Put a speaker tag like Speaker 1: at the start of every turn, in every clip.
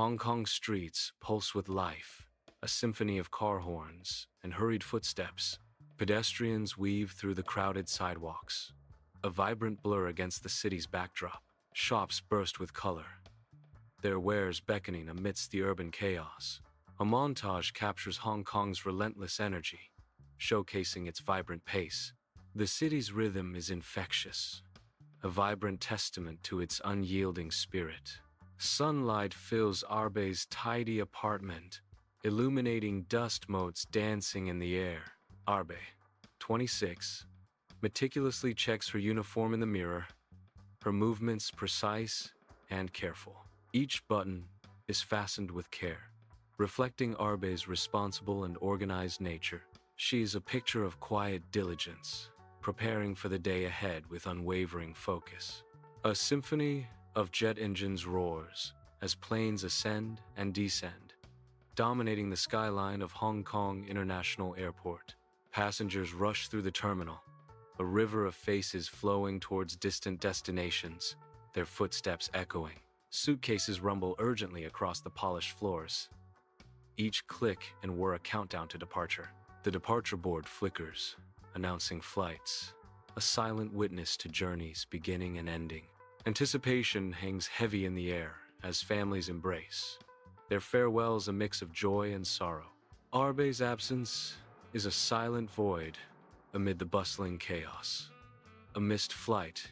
Speaker 1: Hong Kong streets pulse with life, a symphony of car horns and hurried footsteps. Pedestrians weave through the crowded sidewalks, a vibrant blur against the city's backdrop. Shops burst with color, their wares beckoning amidst the urban chaos. A montage captures Hong Kong's relentless energy, showcasing its vibrant pace. The city's rhythm is infectious, a vibrant testament to its unyielding spirit. Sunlight fills Arbe's tidy apartment, illuminating dust motes dancing in the air. Arbe, 26, meticulously checks her uniform in the mirror, her movements precise and careful. Each button is fastened with care, reflecting Arbe's responsible and organized nature. She is a picture of quiet diligence, preparing for the day ahead with unwavering focus. A symphony of jet engines roars as planes ascend and descend, dominating the skyline of Hong Kong International Airport. Passengers rush through the terminal, a river of faces flowing towards distant destinations, their footsteps echoing. Suitcases rumble urgently across the polished floors. Each click and whir a countdown to departure. The departure board flickers, announcing flights, a silent witness to journeys beginning and ending. Anticipation hangs heavy in the air as families embrace, their farewells a mix of joy and sorrow. Arbe's absence is a silent void amid the bustling chaos, a missed flight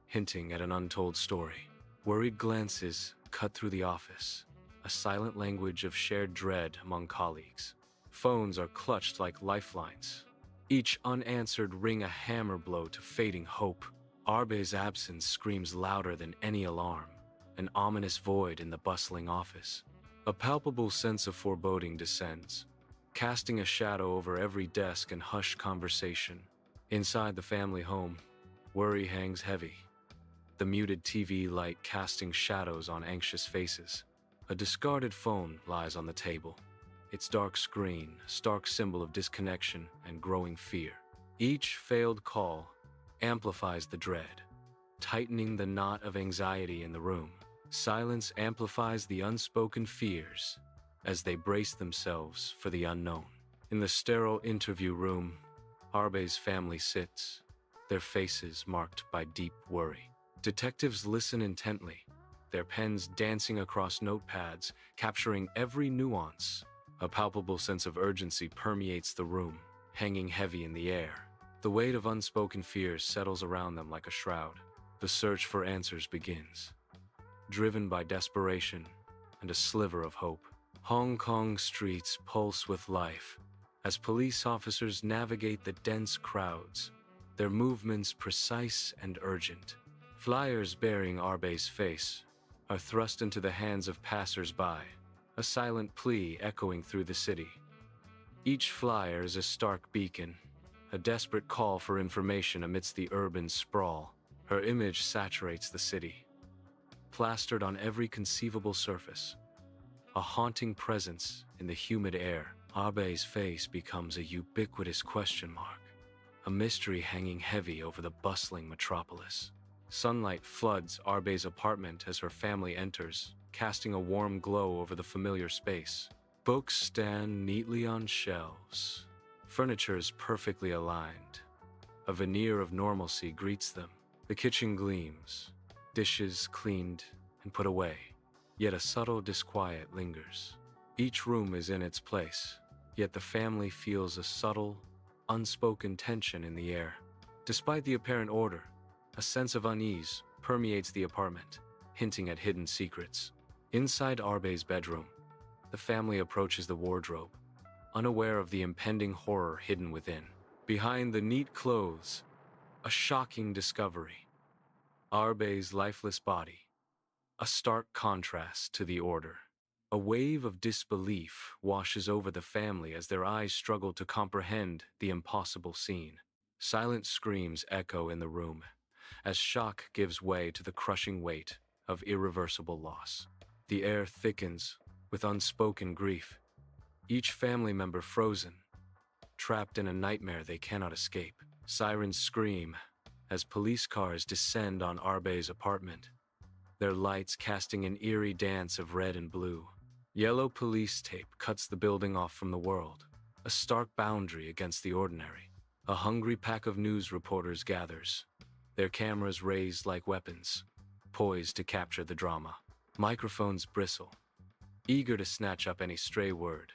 Speaker 1: hinting at an untold story. Worried glances cut through the office, a silent language of shared dread among colleagues. Phones are clutched like lifelines, each unanswered ring a hammer blow to fading hope. Arbe's absence screams louder than any alarm, an ominous void in the bustling office. A palpable sense of foreboding descends, casting a shadow over every desk and hushed conversation. Inside the family home, worry hangs heavy, the muted TV light casting shadows on anxious faces. A discarded phone lies on the table, its dark screen a stark symbol of disconnection and growing fear. Each failed call amplifies the dread, tightening the knot of anxiety in the room. Silence amplifies the unspoken fears as they brace themselves for the unknown. In the sterile interview room, Arbe's family sits, their faces marked by deep worry. Detectives listen intently, their pens dancing across notepads, capturing every nuance. A palpable sense of urgency permeates the room, hanging heavy in the air. The weight of unspoken fears settles around them like a shroud. The search for answers begins, driven by desperation and a sliver of hope. Hong Kong streets pulse with life as police officers navigate the dense crowds, their movements precise and urgent. Flyers bearing Arbe's face are thrust into the hands of passers-by, a silent plea echoing through the city. Each flyer is a stark beacon, a desperate call for information amidst the urban sprawl. Her image saturates the city, plastered on every conceivable surface, a haunting presence in the humid air. Arbe's face becomes a ubiquitous question mark, a mystery hanging heavy over the bustling metropolis. Sunlight floods Arbe's apartment as her family enters, casting a warm glow over the familiar space. Books stand neatly on shelves. Furniture is perfectly aligned. A veneer of normalcy greets them. The kitchen gleams, dishes cleaned and put away, yet a subtle disquiet lingers. Each room is in its place, yet the family feels a subtle, unspoken tension in the air. Despite the apparent order, a sense of unease permeates the apartment, hinting at hidden secrets. Inside Arbe's bedroom, the family approaches the wardrobe, unaware of the impending horror hidden within. Behind the neat clothes, a shocking discovery. Arbe's lifeless body, a stark contrast to the order. A wave of disbelief washes over the family as their eyes struggle to comprehend the impossible scene. Silent screams echo in the room, as shock gives way to the crushing weight of irreversible loss. The air thickens with unspoken grief, each family member frozen, trapped in a nightmare they cannot escape. Sirens scream as police cars descend on Arbe's apartment, their lights casting an eerie dance of red and blue. Yellow police tape cuts the building off from the world, a stark boundary against the ordinary. A hungry pack of news reporters gathers, their cameras raised like weapons, poised to capture the drama. Microphones bristle, eager to snatch up any stray word,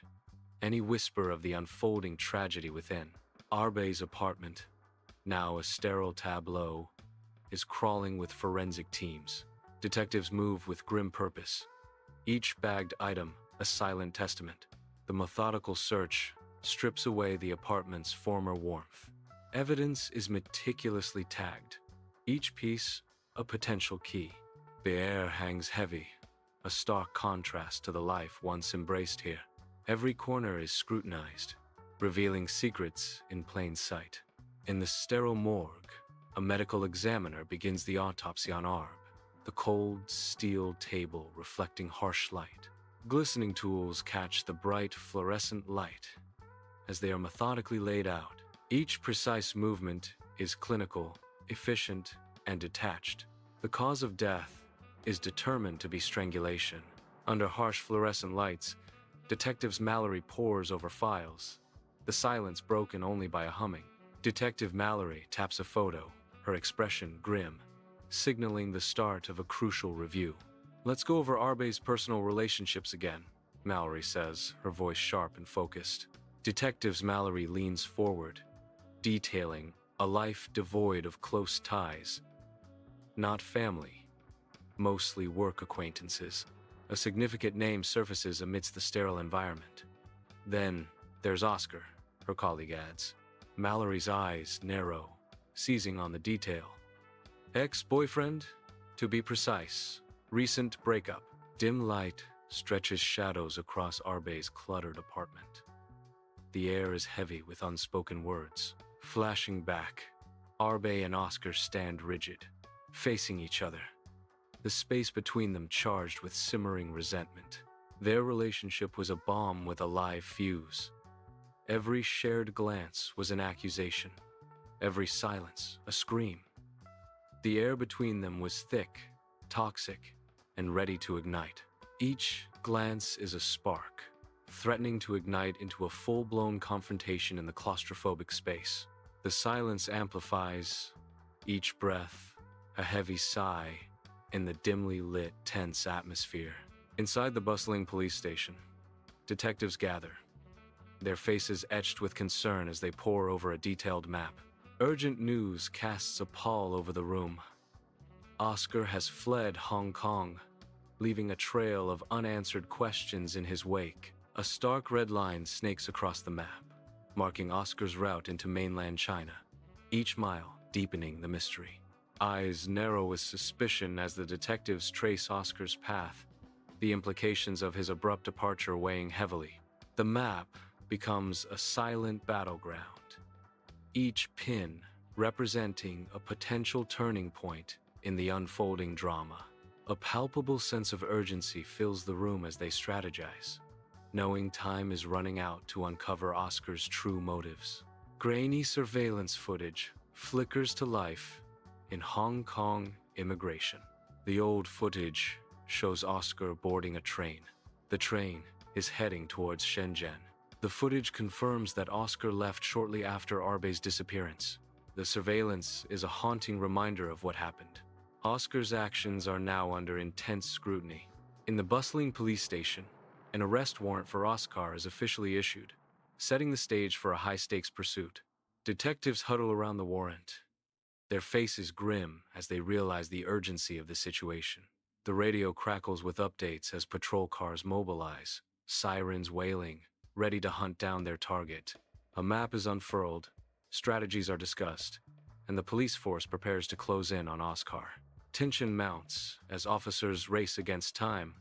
Speaker 1: any whisper of the unfolding tragedy within. Arbe's apartment, now a sterile tableau, is crawling with forensic teams. Detectives move with grim purpose, each bagged item a silent testament. The methodical search strips away the apartment's former warmth. Evidence is meticulously tagged, each piece a potential key. The air hangs heavy, a stark contrast to the life once embraced here. Every corner is scrutinized, revealing secrets in plain sight. In the sterile morgue, a medical examiner begins the autopsy on Arb, the cold steel table reflecting harsh light. Glistening tools catch the bright fluorescent light as they are methodically laid out. Each precise movement is clinical, efficient, and detached. The cause of death is determined to be strangulation. Under harsh fluorescent lights, Detectives Mallory pores over files, the silence broken only by a humming. Detective Mallory taps a photo, her expression grim, signaling the start of a crucial review. "Let's go over Arbe's personal relationships again," Mallory says, her voice sharp and focused. Detectives Mallory leans forward, detailing a life devoid of close ties. Not family, mostly work acquaintances. A significant name surfaces amidst the sterile environment. "Then there's Oscar," her colleague adds. Mallory's eyes narrow, seizing on the detail. "Ex-boyfriend, to be precise. Recent breakup." Dim light stretches shadows across Arbe's cluttered apartment. The air is heavy with unspoken words. Flashing back, Arbe and Oscar stand rigid, facing each other, the space between them charged with simmering resentment. Their relationship was a bomb with a live fuse. Every shared glance was an accusation, every silence a scream. The air between them was thick, toxic, and ready to ignite. Each glance is a spark, threatening to ignite into a full-blown confrontation in the claustrophobic space. The silence amplifies, each breath a heavy sigh in the dimly lit, tense atmosphere. Inside the bustling police station, detectives gather, their faces etched with concern as they pore over a detailed map. Urgent news casts a pall over the room. Oscar has fled Hong Kong, leaving a trail of unanswered questions in his wake. A stark red line snakes across the map, marking Oscar's route into mainland China, each mile deepening the mystery. Eyes narrow with suspicion as the detectives trace Oscar's path, the implications of his abrupt departure weighing heavily. The map becomes a silent battleground, each pin representing a potential turning point in the unfolding drama. A palpable sense of urgency fills the room as they strategize, knowing time is running out to uncover Oscar's true motives. Grainy surveillance footage flickers to life in Hong Kong immigration. The old footage shows Oscar boarding a train. The train is heading towards Shenzhen. The footage confirms that Oscar left shortly after Arbe's disappearance. The surveillance is a haunting reminder of what happened. Oscar's actions are now under intense scrutiny. In the bustling police station, an arrest warrant for Oscar is officially issued, setting the stage for a high-stakes pursuit. Detectives huddle around the warrant, their faces grim as they realize the urgency of the situation. The radio crackles with updates as patrol cars mobilize, sirens wailing, ready to hunt down their target. A map is unfurled, strategies are discussed, and the police force prepares to close in on Oscar. Tension mounts as officers race against time,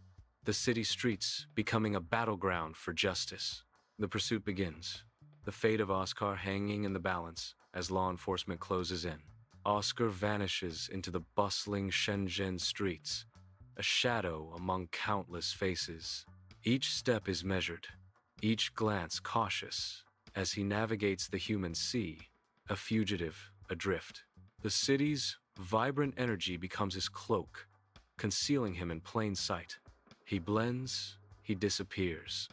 Speaker 1: the city streets becoming a battleground for justice. The pursuit begins, the fate of Oscar hanging in the balance as law enforcement closes in. Oscar vanishes into the bustling Shenzhen streets, a shadow among countless faces. Each step is measured, each glance cautious, as he navigates the human sea, a fugitive adrift. The city's vibrant energy becomes his cloak, concealing him in plain sight. He blends, he disappears.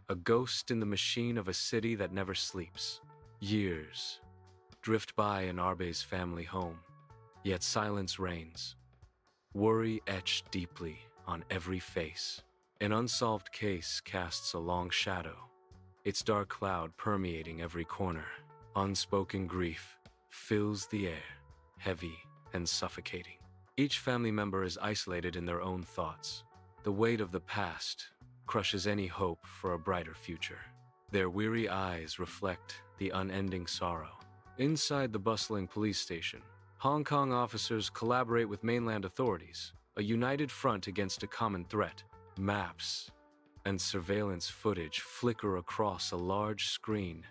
Speaker 1: A ghost in the machine of a city that never sleeps. Years drift by in Arbe's family home, yet silence reigns. Worry etched deeply on every face. An unsolved case casts a long shadow, its dark cloud permeating every corner. Unspoken grief fills the air, heavy and suffocating. Each family member is isolated in their own thoughts. The weight of the past crushes any hope for a brighter future. Their weary eyes reflect the unending sorrow. Inside the bustling police station, Hong Kong officers collaborate with mainland authorities, a united front against a common threat. Maps and surveillance footage flicker across a large screen,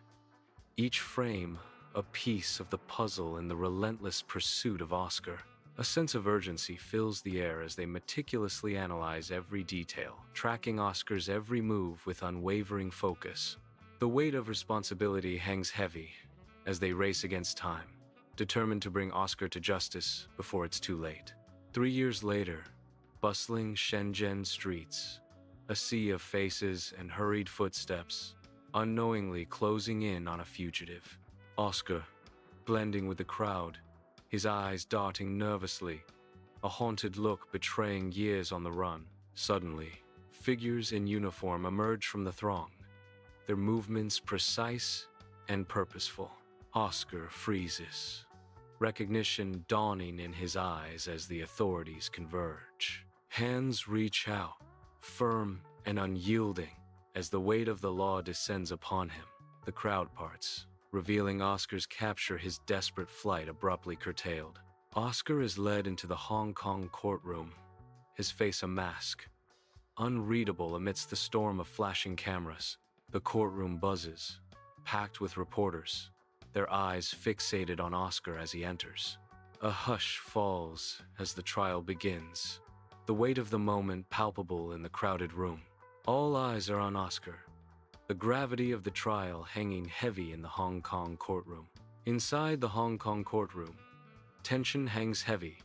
Speaker 1: each frame a piece of the puzzle in the relentless pursuit of Oscar. A sense of urgency fills the air as they meticulously analyze every detail, tracking Oscar's every move with unwavering focus. The weight of responsibility hangs heavy as they race against time, determined to bring Oscar to justice before it's too late. 3 years later, bustling Shenzhen streets, a sea of faces and hurried footsteps, unknowingly closing in on a fugitive. Oscar, blending with the crowd, his eyes darting nervously, a haunted look betraying years on the run. Suddenly, figures in uniform emerge from the throng, their movements precise and purposeful. Oscar freezes, recognition dawning in his eyes as the authorities converge. Hands reach out, firm and unyielding, as the weight of the law descends upon him. The crowd parts, revealing Oscar's capture, his desperate flight abruptly curtailed. Oscar is led into the Hong Kong courtroom, his face a mask, unreadable amidst the storm of flashing cameras. The courtroom buzzes, packed with reporters, their eyes fixated on Oscar as he enters. A hush falls as the trial begins, the weight of the moment palpable in the crowded room. All eyes are on Oscar, the gravity of the trial hanging heavy in the Hong Kong courtroom. Inside the Hong Kong courtroom, tension hangs heavy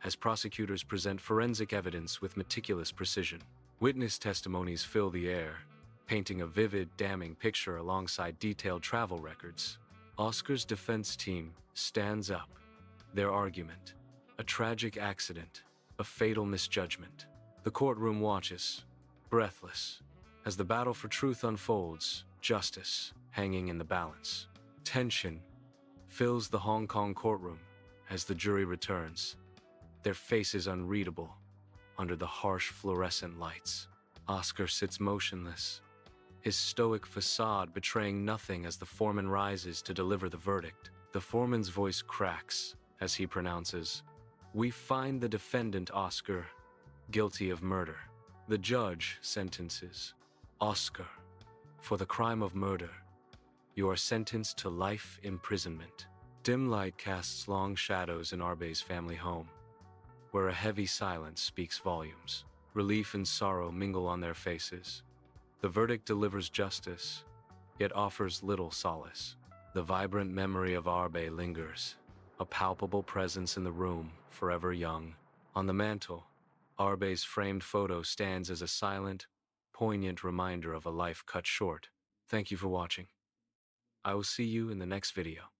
Speaker 1: as prosecutors present forensic evidence with meticulous precision. Witness testimonies fill the air, painting a vivid, damning picture alongside detailed travel records. Oscar's defense team stands up, their argument: a tragic accident, a fatal misjudgment. The courtroom watches, breathless, as the battle for truth unfolds, justice hanging in the balance. Tension fills the Hong Kong courtroom as the jury returns, their faces unreadable under the harsh fluorescent lights. Oscar sits motionless, his stoic facade betraying nothing as the foreman rises to deliver the verdict. The foreman's voice cracks as he pronounces, "We find the defendant, Oscar, guilty of murder." The judge sentences, "Oscar, for the crime of murder, you are sentenced to life imprisonment." Dim light casts long shadows in Arbe's family home, where a heavy silence speaks volumes. Relief and sorrow mingle on their faces. The verdict delivers justice, yet offers little solace. The vibrant memory of Arbe lingers, a palpable presence in the room, forever young. On the mantel, Arbe's framed photo stands as a silent, poignant reminder of a life cut short. Thank you for watching. I will see you in the next video.